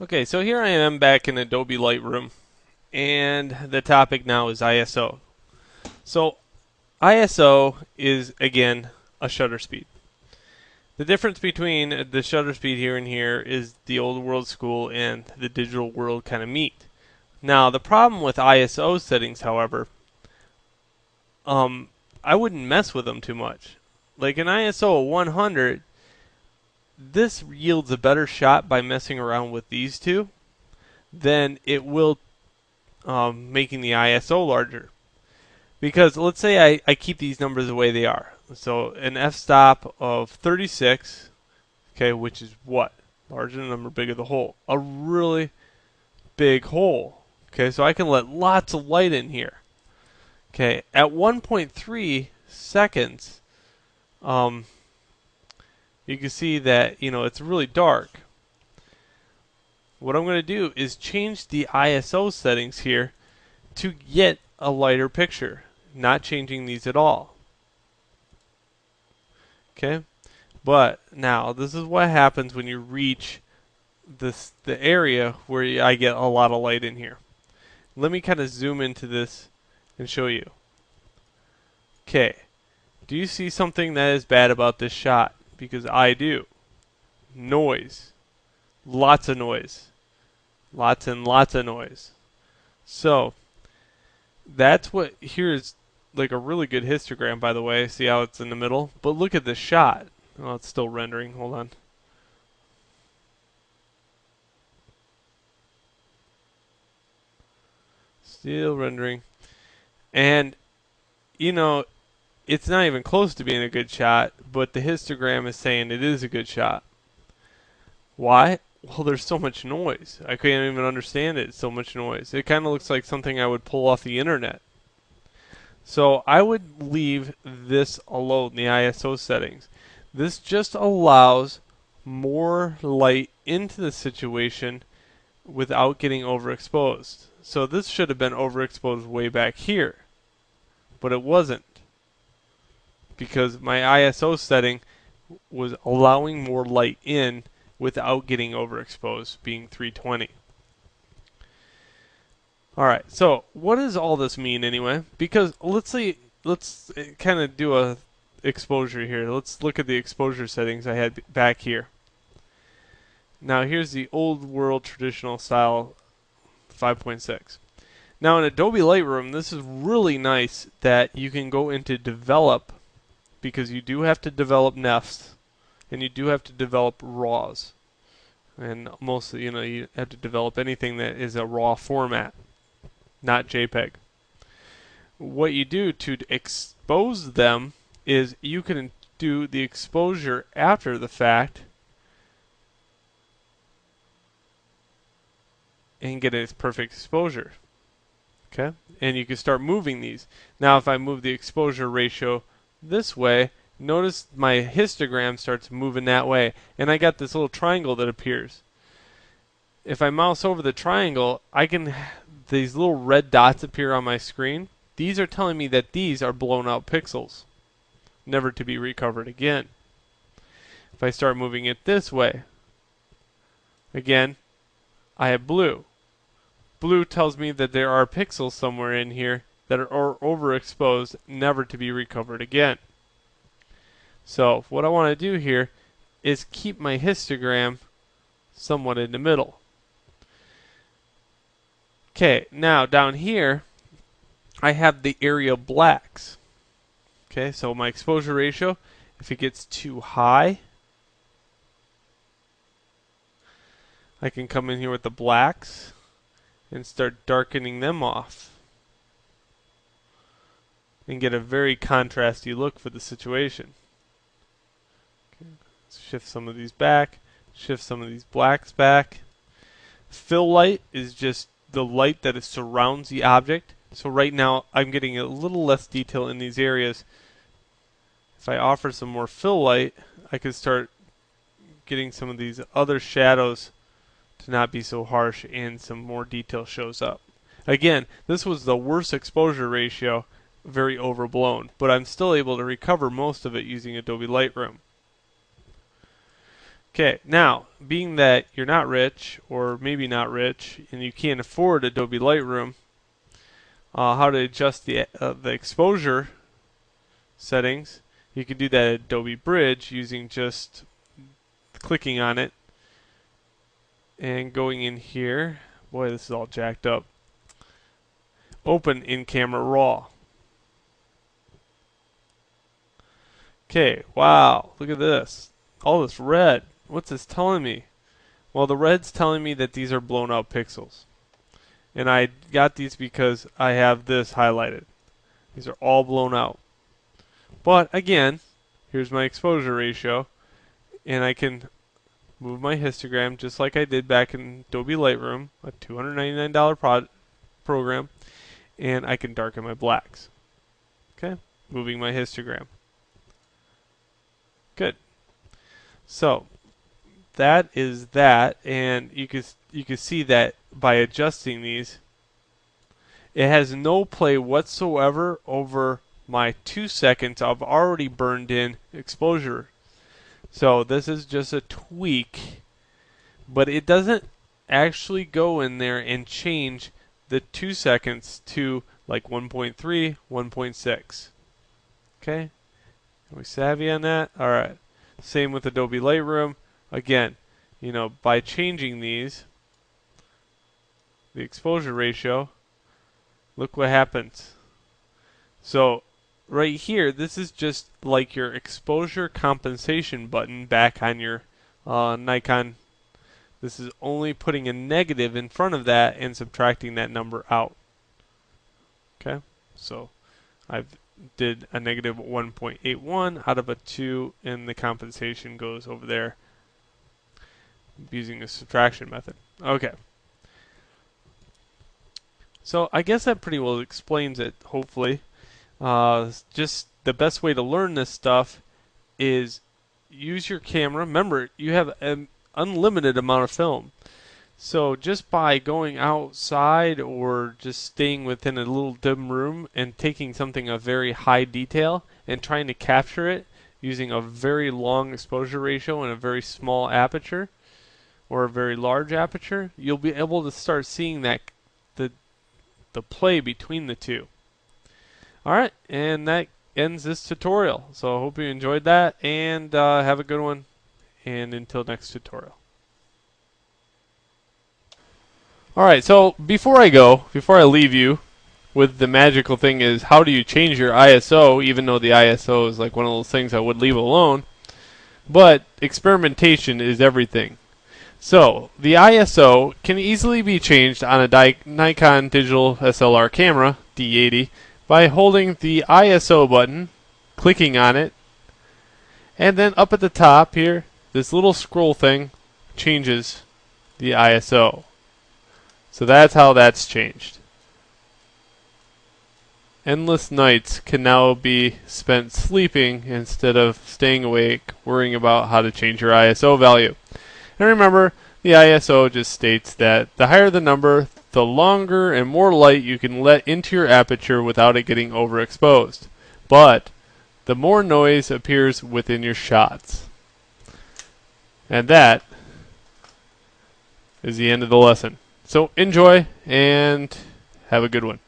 Okay, so here I am back in Adobe Lightroom, and the topic now is ISO. So ISO is, again, a shutter speed. The difference between the shutter speed here and here is the old world school and the digital world kind of meet. Now, the problem with ISO settings, however, um, I wouldn't mess with them too much. Like an ISO of 100, this yields a better shot by messing around with these two than it will making the ISO larger. Because let's say I keep these numbers the way they are. So an f-stop of 36, okay, which is what? Larger the number, bigger the hole. A really big hole. Okay, so I can let lots of light in here. Okay, at 1.3 seconds, um, you can see that, it's really dark. What I'm going to do is change the ISO settings here to get a lighter picture, not changing these at all. Okay, but now this is what happens when you reach the area where I get a lot of light in here. Let me kind of zoom into this and show you. Okay, do you see something that is bad about this shot? Because I do. Noise, lots of noise, lots and lots of noise. So that's what here's like a really good histogram, by the way. See how it's in the middle? But look at this shot. Oh, it's still rendering. Hold on. Still rendering. And, you know, it's not even close to being a good shot, but the histogram is saying it is a good shot. Why? Well, there's so much noise. I can't even understand it. So much noise. It kind of looks like something I would pull off the internet. So I would leave this alone, the ISO settings. This just allows more light into the situation without getting overexposed. So this should have been overexposed way back here, but it wasn't because my ISO setting was allowing more light in without getting overexposed, being 320. All right, so what does all this mean anyway? Because let's kind of do a exposure here. Let's look at the exposure settings I had back here. Now here's the old world traditional style 5.6. Now in Adobe Lightroom, this is really nice that you can go into develop, because you do have to develop nefts and you do have to develop raws. And mostly, you have to develop anything that is a raw format, not JPEG. What you do to expose them is you can do the exposure after the fact and get its perfect exposure. Okay? And you can start moving these. Now if I move the exposure ratio this way, notice my histogram starts moving that way. And I got this little triangle that appears. If I mouse over the triangle, these little red dots appear on my screen. These are telling me that these are blown out pixels, never to be recovered again. If I start moving it this way, again, I have blue. Blue tells me that there are pixels somewhere in here that are overexposed, never to be recovered again. So what I want to do here is keep my histogram somewhat in the middle. Okay, now down here I have the area blacks. Okay, so my exposure ratio, if it gets too high, I can come in here with the blacks and start darkening them off and get a very contrasty look for the situation. Okay, let's shift some of these back, shift some of these blacks back. Fill light is just the light that surrounds the object. So right now I'm getting a little less detail in these areas. If I offer some more fill light, I could start getting some of these other shadows to not be so harsh and some more detail shows up. Again, this was the worst exposure ratio, very overblown, but I'm still able to recover most of it using Adobe Lightroom. Okay, now, being that you're not rich, or maybe not rich, and you can't afford Adobe Lightroom, how to adjust the exposure settings, you can do that at Adobe Bridge using just clicking on it and going in here. Boy, this is all jacked up. Open in camera raw. Okay, wow, look at this. All this red. What's this telling me? Well, the red's telling me that these are blown out pixels. And I got these because I have this highlighted. These are all blown out. But again, here's my exposure ratio, and I can move my histogram just like I did back in Adobe Lightroom, a $299 program, and I can darken my blacks. Okay, moving my histogram. Good. So that is that, and you can see that by adjusting these, it has no play whatsoever over my 2 seconds I've already burned in exposure. So this is just a tweak, but it doesn't actually go in there and change the 2 seconds to like 1.3, 1.6. Okay? Are we savvy on that? Alright. Same with Adobe Lightroom. Again, by changing these, the exposure ratio, look what happens. So right here, this is just like your exposure compensation button back on your Nikon. This is only putting a negative in front of that and subtracting that number out. Okay, so I've did a negative 1.81 out of a 2, and the compensation goes over there using the subtraction method. Okay. So I guess that pretty well explains it, hopefully. Just the best way to learn this stuff is use your camera. Remember, you have an unlimited amount of film. So just by going outside or just staying within a little dim room and taking something of very high detail and trying to capture it using a very long exposure ratio and a very small aperture or a very large aperture, you'll be able to start seeing that the play between the two. Alright, and that ends this tutorial. So I hope you enjoyed that, and have a good one, and until next tutorial. Alright, so before I leave you with the magical thing is, how do you change your ISO, even though the ISO is like one of those things I would leave alone, but experimentation is everything. So the ISO can easily be changed on a Nikon Digital SLR camera, D80, by holding the ISO button, clicking on it, and then up at the top here, this little scroll thing changes the ISO. So that's how that's changed. Endless nights can now be spent sleeping instead of staying awake, worrying about how to change your ISO value. And remember, the ISO just states that the higher the number, the longer and more light you can let into your aperture without it getting overexposed. But the more noise appears within your shots. And that is the end of the lesson. So enjoy and have a good one.